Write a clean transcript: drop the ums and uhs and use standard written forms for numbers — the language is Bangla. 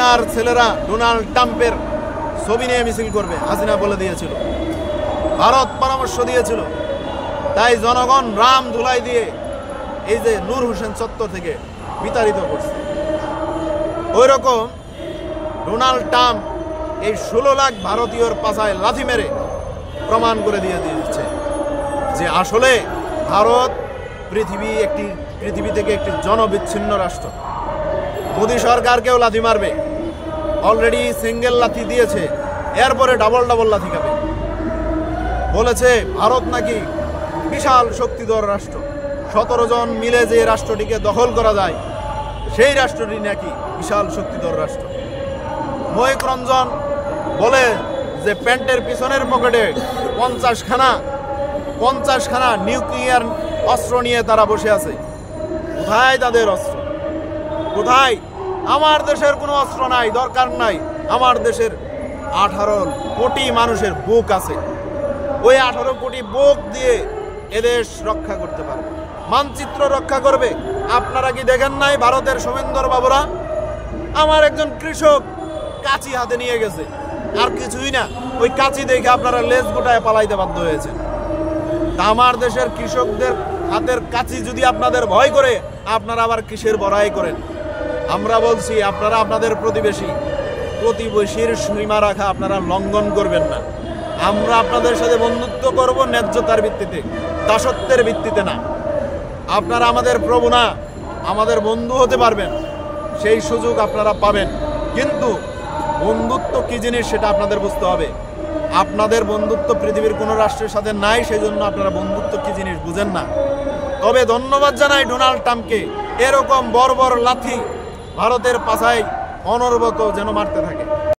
হাসিনার ছেলেরা ডোনাল্ড ট্রাম্পের ছবি নিয়ে মিছিল করবে, হাসিনা বলে দিয়েছিল, ভারত পরামর্শ দিয়েছিল। তাই জনগণ রাম ধুলাই দিয়ে এই যে নূর হোসেন চত্বর থেকে বিতাড়িত করছে। ওই রকম ডোনাল্ড ট্রাম্প এই 16 লাখ ভারতীয়র পাছায় লাথি মেরে প্রমাণ করে দিয়ে দিচ্ছে যে আসলে ভারত পৃথিবী থেকে একটি জনবিচ্ছিন্ন রাষ্ট্র। মোদী সরকারকেও লাথি মারবে, অলরেডি সিঙ্গেল লাথি দিয়েছে, এরপরে ডাবল লাথি খাবে। বলেছে ভারত নাকি বিশাল শক্তিধর রাষ্ট্র, 17 জন মিলে যে রাষ্ট্রটিকে দখল করা যায় সেই রাষ্ট্রটি নাকি বিশাল শক্তিধর রাষ্ট্র। মহিক রঞ্জন বলে যে প্যান্টের পিছনের পকেটে 50 খানা নিউক্লিয়ার অস্ত্র নিয়ে তারা বসে আছে। কোথায় তাদের অস্ত্র? কোথায়? আমার দেশের কোনো অস্ত্র নাই, দরকার নাই। আমার দেশের 18 কোটি মানুষের বুক আছে, ওই 18 কোটি বুক দিয়ে এদেশ রক্ষা করতে পারবে, মানচিত্র রক্ষা করবে। আপনারা কি দেখেন নাই ভারতের সোমেন্দর বাবুরা? আমার একজন কৃষক কাঁচি হাতে নিয়ে গেছে, আর কিছুই না, ওই কাঁচি দেখে আপনারা লেজ গোটায় পালাইতে বাধ্য হয়েছে। তা আমার দেশের কৃষকদের হাতের কাঁচি যদি আপনাদের ভয় করে, আপনারা আবার কিসের বড়াই করেন? আমরা বলছি আপনারা আপনাদের প্রতিবেশীর সীমা রাখা আপনারা লঙ্ঘন করবেন না। আমরা আপনাদের সাথে বন্ধুত্ব করব ন্যায্যতার ভিত্তিতে, দাসত্বের ভিত্তিতে না। আপনারা আমাদের প্রভু না, আমাদের বন্ধু হতে পারবেন, সেই সুযোগ আপনারা পাবেন। কিন্তু বন্ধুত্ব কি জিনিস সেটা আপনাদের বুঝতে হবে। আপনাদের বন্ধুত্ব পৃথিবীর কোনো রাষ্ট্রের সাথে নাই, সেই জন্য আপনারা বন্ধুত্ব কি জিনিস বুঝেন না। তবে ধন্যবাদ জানাই ডোনাল্ড ট্রাম্পকে, এরকম বর্বর লাথি ভারতের পাছায় অনবরত যেন মারতে থাকে।